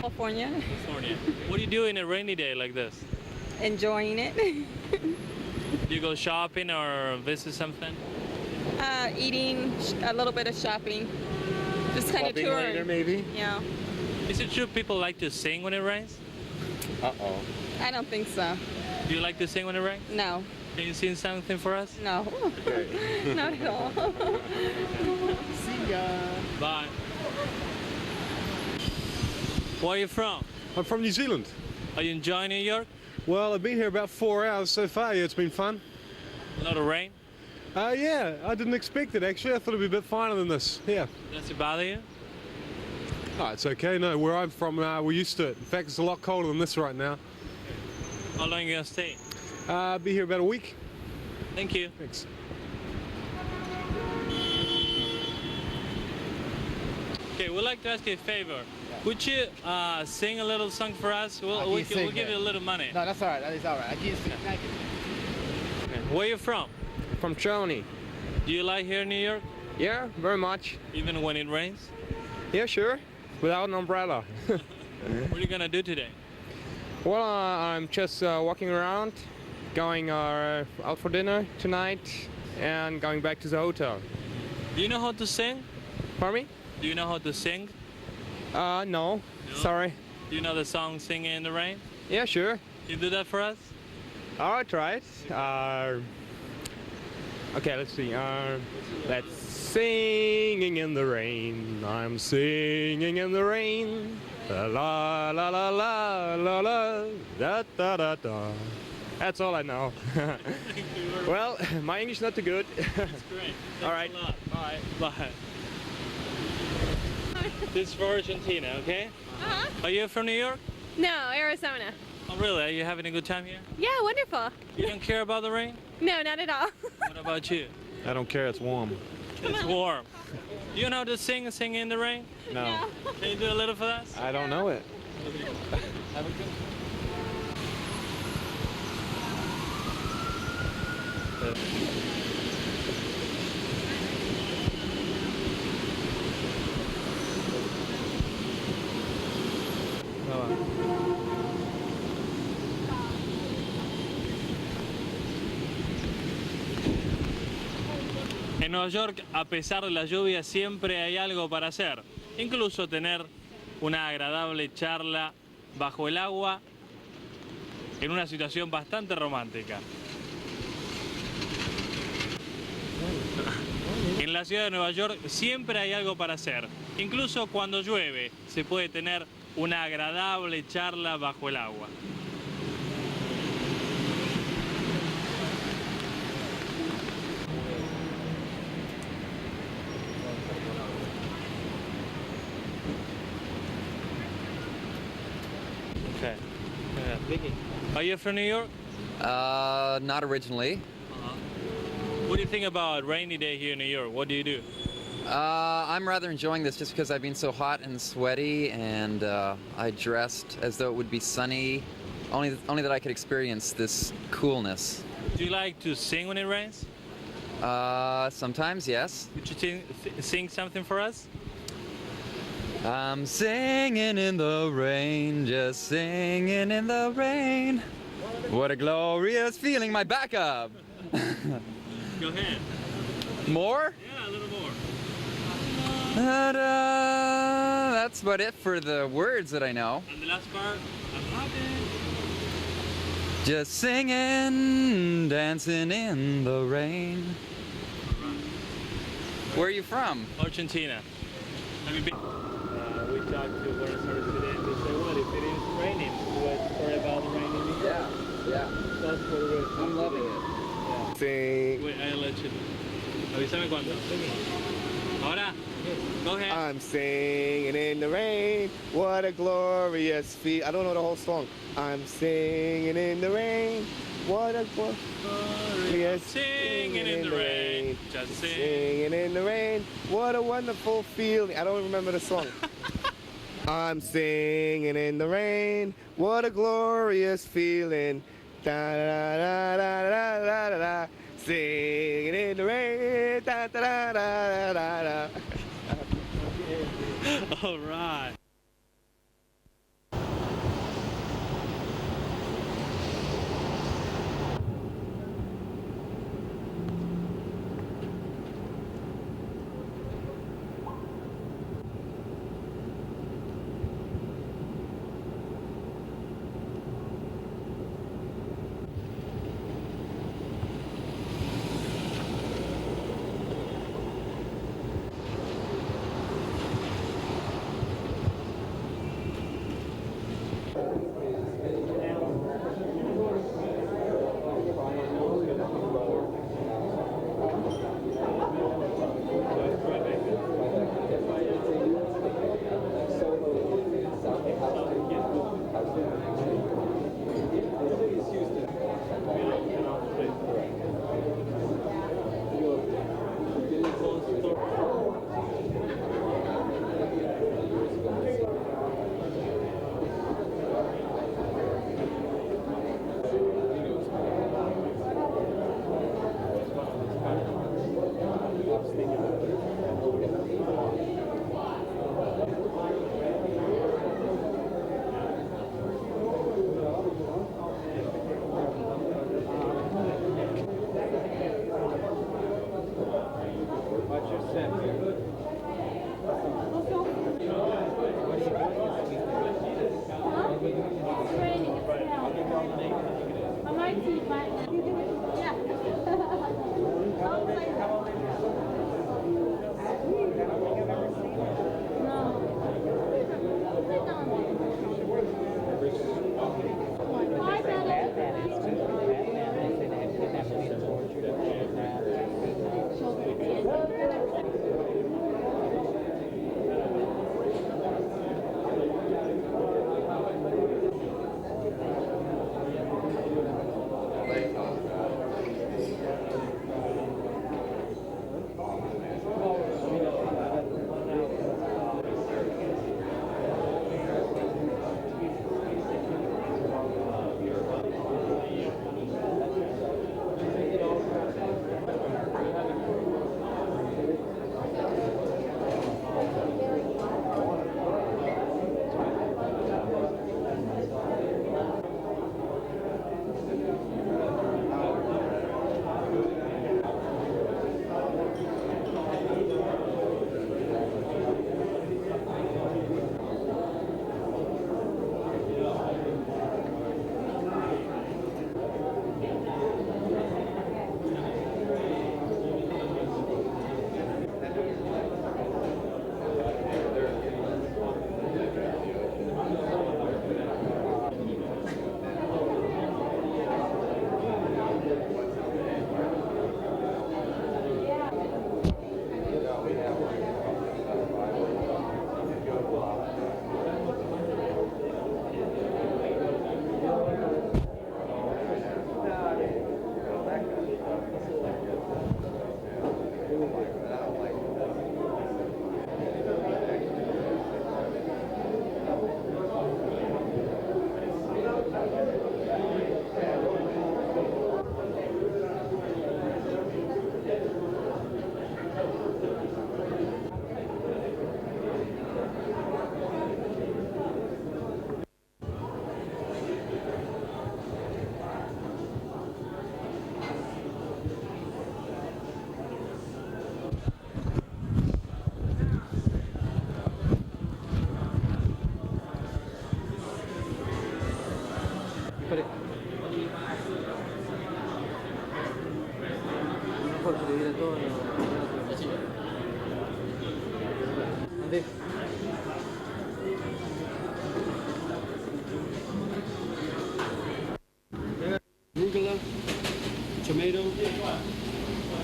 California. California. What do you do in a rainy day like this? Enjoying it. Do you go shopping or visit something? Eating, a little bit of shopping. Just kind of touring. Later, maybe? Yeah. Is it true people like to sing when it rains? Uh-oh. I don't think so. Do you like to sing when it rains? No. Can you sing something for us? No. Okay. Not at all. See ya. Bye. Where are you from? I'm from New Zealand. Are you enjoying New York? Well, I've been here about 4 hours so far. Yeah, it's been fun. A lot of rain? Yeah, I didn't expect it actually. I thought it'd be a bit finer than this. Yeah. Does it bother you? Oh, it's okay. No, where I'm from, we're used to it. In fact, it's a lot colder than this right now. How long are you gonna stay? I'll be here about a week. Thank you. Thanks. Okay, we'd like to ask you a favor. Would you sing a little song for us? We'll give you a little money. No, that's all right. That is all right. I can't speak. Thank you. Okay. Where are you from? From Germany. Do you like here in New York? Yeah, very much. Even when it rains? Yeah, sure. Without an umbrella. What are you gonna do today? Well, I'm just walking around, going out for dinner tonight, and going back to the hotel. Do you know how to sing? Pardon me? Do you know how to sing? No. No? Sorry. Do you know the song Singing in the Rain? Yeah, sure. Can you do that for us? I'll try it. Okay, let's see. Let's singing in the rain. I'm singing in the rain. La la la la la la la da da da da. That's all I know. Well, my English not too good. That's great. All right. Thanks a lot. Bye. Bye. This is for Argentina, okay? Uh-huh. Are you from New York? No, Arizona. Oh, really? Are you having a good time here? Yeah, wonderful. You don't care about the rain? No, not at all. What about you? I don't care. It's warm. It's warm. Do you know how to sing in the rain? No. Can you do a little for us? I don't know it. Have a good En Nueva York, a pesar de la lluvia, siempre hay algo para hacer. Incluso tener una agradable charla bajo el agua en una situación bastante romántica. En la ciudad de Nueva York siempre hay algo para hacer. Incluso cuando llueve se puede tener una agradable charla bajo el agua. Okay. Are you from New York? Not originally. What do you think about rainy day here in New York? What do you do? I'm rather enjoying this just because I've been so hot and sweaty, and I dressed as though it would be sunny, only that I could experience this coolness. Do you like to sing when it rains? Sometimes, yes. Could you sing something for us? I'm singing in the rain, just singing in the rain. What a glorious feeling, my backup. Go ahead. More? Yeah, a little more. Ta-da! That's about it for the words that I know. And the last part, I'm happy. Just singing, dancing in the rain. Where are you from? Argentina. Have you been? We talked to one of our students and said, what if it is raining? What story about the rain in New York? Yeah. That's what it is. I'm loving it. Yeah. Sing. Wait, I'll let you. Avísame cuándo. Ahora. Go ahead. I'm singing in the rain. What a glorious feel. I don't know the whole song. I'm singing in the rain. What a glorious Singing in the rain. Just sing. Singing in the rain. What a wonderful feeling. I don't remember the song. I'm singing in the rain. What a glorious feeling. Da da da da da da da da. Singing in the rain. Da da da da da da. All right. this. Arugula, tomato,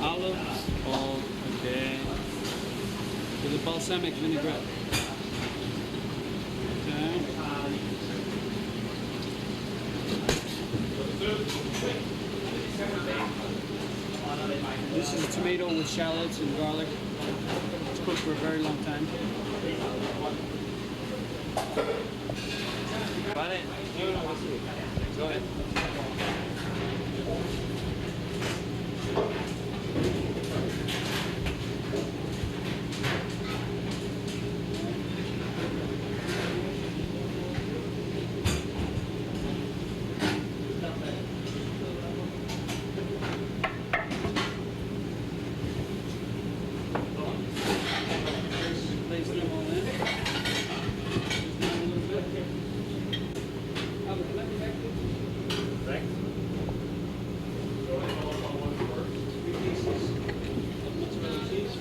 olives, Oh, okay. with a balsamic vinaigrette. Okay. This is a tomato with shallots and garlic. It's cooked for a very long time. Vale. Go ahead. Place them all in. Just down a little bit. Albert, let me back this. Thanks. Three pieces of mozzarella cheese.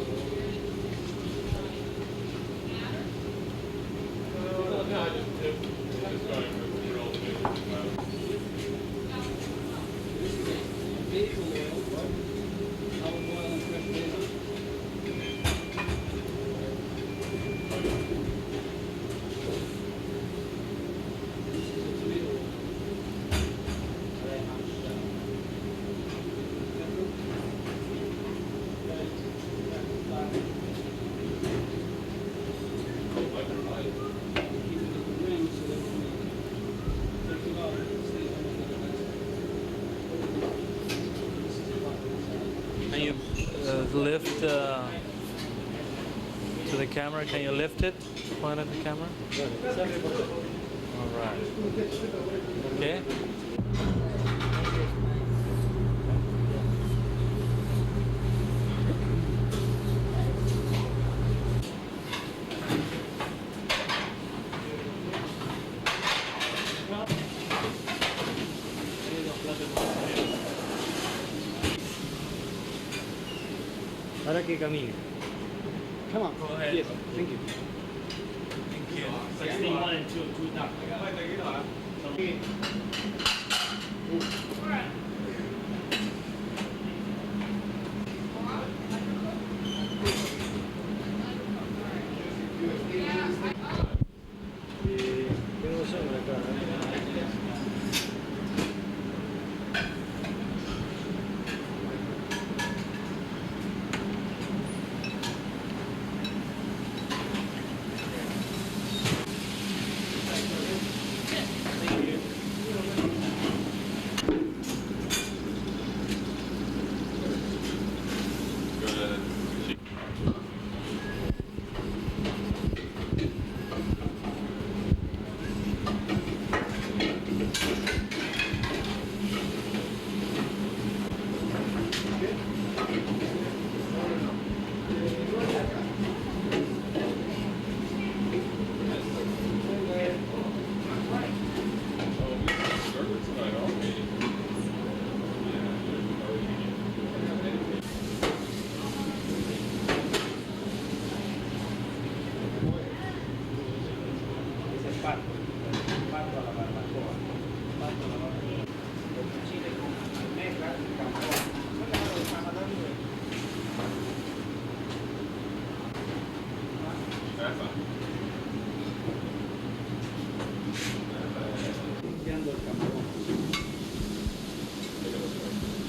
Basil oil, olive oil and fresh basil. This is a tomato oil. Can you lift to the camera? Can you lift it? Point at the camera. All right. Okay. Ahora que camine. Come on. Go ahead. Yes, thank you. Thank you. 61 and 2, 2 down. Tengo sangre acá.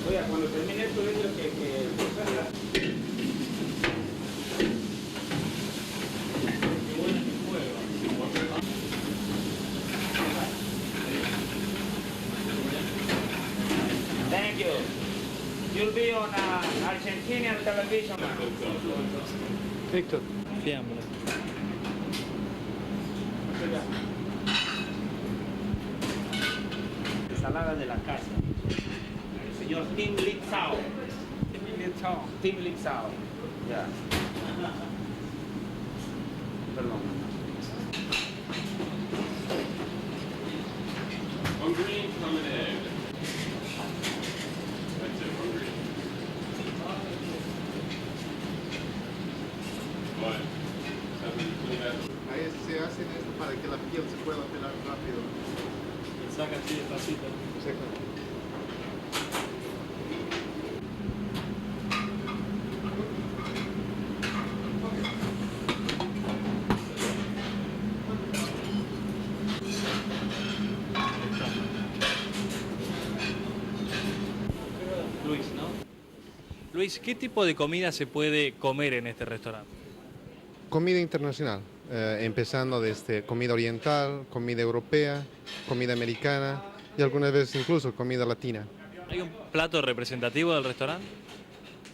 Oiga, cuando termine esto, dile que Thank you. You'll be on Argentinian television. Victor. Fiambre. ensalada de la casa. El señor Tim Lipsao. Tim Lipsao. Ya. Perdón. One green, come an egg. That's it, one green. What? 7, Ahí se hacen esto para que la piel se pueda pelar rápido. Saca así despacito. Exacto. Luis, ¿no? Luis, ¿qué tipo de comida se puede comer en este restaurante? Comida internacional, empezando desde comida oriental, comida europea, comida americana y algunas veces incluso comida latina. ¿Hay un plato representativo del restaurante?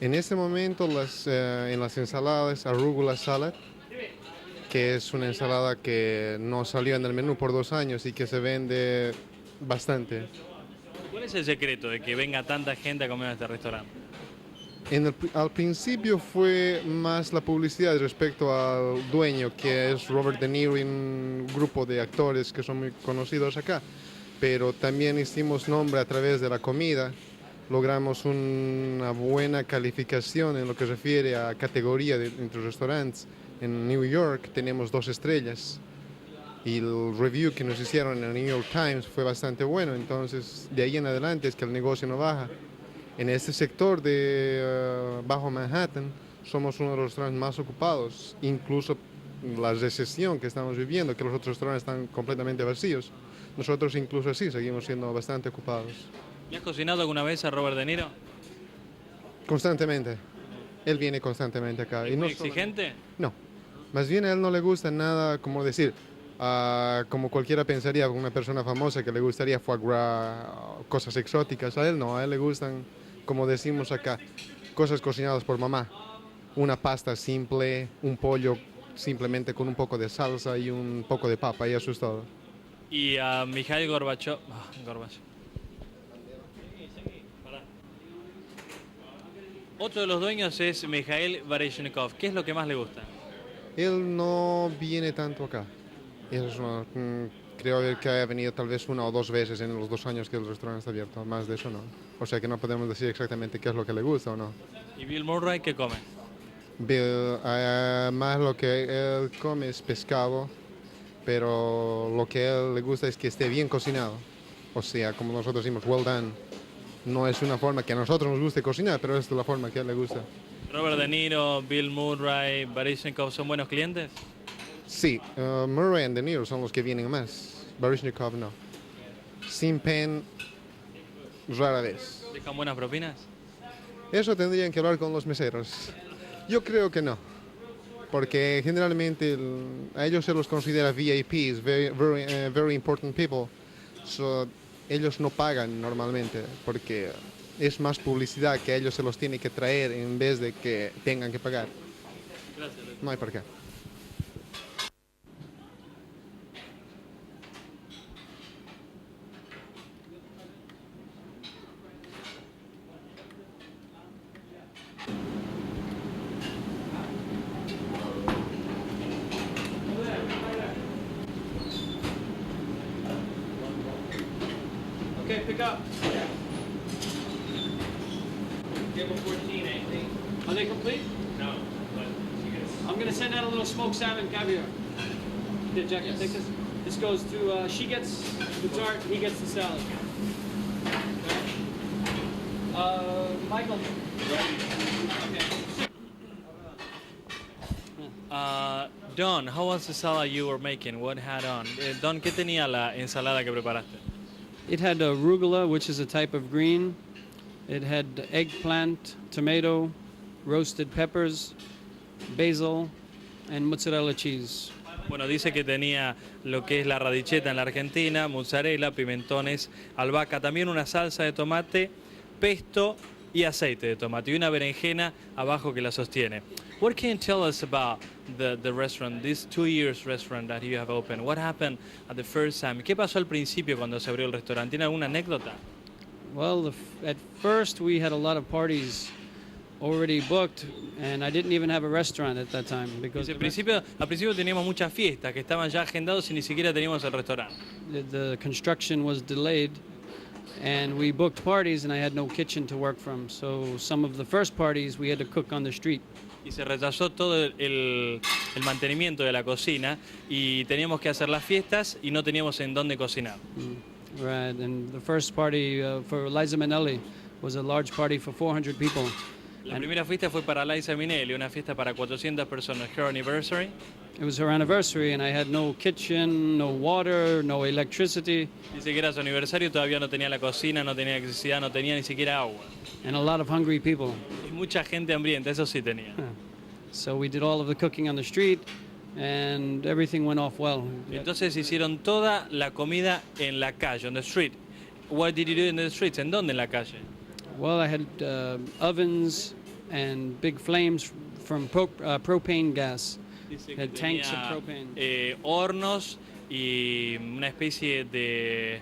En este momento en las ensaladas, arugula salad, que es una ensalada que no salió en el menú por 2 años y que se vende bastante. ¿Cuál es el secreto de que venga tanta gente a comer a este restaurante? Al principio fue más la publicidad respecto al dueño, que es Robert De Niro y un grupo de actores que son muy conocidos acá. Pero también hicimos nombre a través de la comida. Logramos una buena calificación en lo que se refiere a categoría entre restaurantes. En New York tenemos 2 estrellas. Y el review que nos hicieron en el New York Times fue bastante bueno. Entonces, de ahí en adelante es que el negocio no baja. En este sector de bajo Manhattan somos uno de los restaurantes más ocupados, incluso la recesión que estamos viviendo, que los otros restaurantes están completamente vacíos. Nosotros incluso así seguimos siendo bastante ocupados. ¿Le has cocinado alguna vez a Robert De Niro? Constantemente. Él viene constantemente acá. ¿Es muy exigente? No. Más bien a él no le gusta nada, como decir, como cualquiera pensaría, una persona famosa que le gustaría foie gras, cosas exóticas. A él no, a él le gustan, como decimos acá, cosas cocinadas por mamá. Una pasta simple, un pollo simplemente con un poco de salsa y un poco de papa, y eso es todo. Y a Mijail Baryshnikov. Otro de los dueños es Mijail Baryshnikov. ¿Qué es lo que más le gusta? Él no viene tanto acá. Creo que ha venido tal vez 1 o 2 veces en los 2 años que el restaurante está abierto. Más de eso no. O sea que no podemos decir exactamente qué es lo que le gusta o no. ¿Y Bill Murray qué come? Bill, más lo que él come es pescado, pero lo que a él le gusta es que esté bien cocinado. O sea, como nosotros decimos, well done. No es una forma que a nosotros nos guste cocinar, pero es la forma que a él le gusta. ¿Robert De Niro, Bill Murray, Baryshnikov son buenos clientes? Sí, Murray y De Niro son los que vienen más. Baryshnikov no. Sin pen, rara vez. ¿Dejan buenas propinas? Eso tendrían que hablar con los meseros. Yo creo que no. Porque generalmente a ellos se los considera VIPs, very important people. So, ellos no pagan normalmente porque es más publicidad que a ellos se los tiene que traer en vez de que tengan que pagar. Gracias. No hay por qué. Okay, pick up. Table 14, I think. Are they complete? No, but I'm going to send out a little smoked salmon caviar. Here, Jack, take this. This goes to, she gets the tart, he gets the salad. Michael. Don, how was the salad you were making? What had on? Don, ¿qué tenía la ensalada que preparaste? It had arugula, which is a type of green. It had eggplant, tomato, roasted peppers, basil, and mozzarella cheese. Bueno, dice que tenía lo que es la radicheta en la Argentina, mozzarella, pimentones, albahaca, también una salsa de tomate, pesto y aceite de tomate, y una berenjena abajo que la sostiene. What can you tell us about the restaurant, this 2 years restaurant that you have opened? What happened at the first time? ¿Qué pasó al principio cuando se abrió el restaurante? ¿Tiene alguna anécdota? Well, at first we had a lot of parties already booked, and I didn't even have a restaurant at that time because Al principio teníamos muchas fiestas que estaban ya agendados y ni siquiera teníamos el restaurante. the construction was delayed, and we booked parties, and I had no kitchen to work from. So some of the first parties we had to cook on the street. y se rechazó todo el mantenimiento de la cocina y teníamos que hacer las fiestas y no teníamos en dónde cocinar. Right, and the first party for Liza Minnelli was a large party for 400 people. La primera fiesta fue para Liza Minnelli, una fiesta para 400 personas, her anniversary. It was her anniversary and I had no kitchen, no water, no electricity. Dice que era su aniversario, todavía no tenía la cocina, no tenía electricidad, no tenía ni siquiera agua. And a lot of hungry people. Y mucha gente hambrienta, eso sí tenía. So we did all of the cooking on the street and everything went off well. Entonces hicieron toda la comida en la calle, on the street. What did you do in the streets? ¿En dónde en la calle? Well, I had ovens and big flames from propane gas. Dice que Had tanks of tenía propane. hornos y una especie de